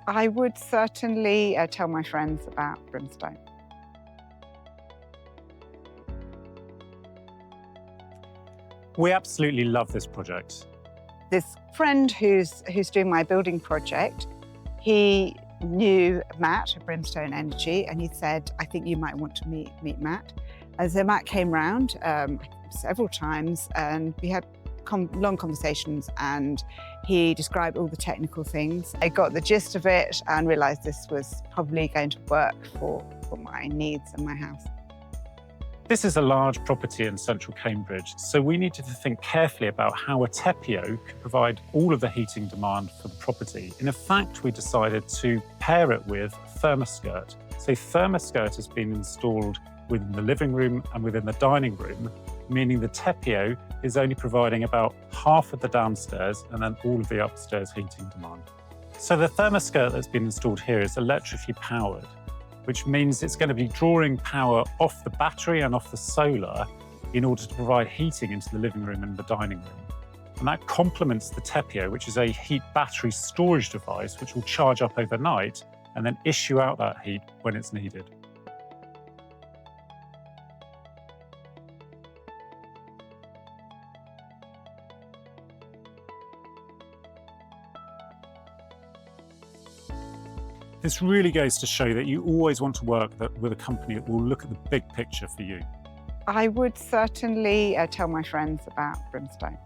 I would certainly tell my friends about Brimstone. We absolutely love this project. This friend who's doing my building project, he knew Matt at Brimstone Energy, and he said, I think you might want to meet Matt. So Matt came round several times, and we had long conversations, and he described all the technical things. I got the gist of it and realised this was probably going to work for my needs and my house. This is a large property in central Cambridge, so we needed to think carefully about how a tepeo could provide all of the heating demand for the property. In fact, we decided to pair it with ThermaSkirt. So ThermaSkirt has been installed within the living room and within the dining room, meaning the tepeo is only providing about half of the downstairs and then all of the upstairs heating demand. So the ThermaSkirt that's been installed here is electrically powered, which means it's going to be drawing power off the battery and off the solar in order to provide heating into the living room and the dining room. And that complements the tepeo, which is a heat battery storage device which will charge up overnight and then issue out that heat when it's needed. This really goes to show that you always want to work with a company that will look at the big picture for you. I would certainly tell my friends about Brimstone.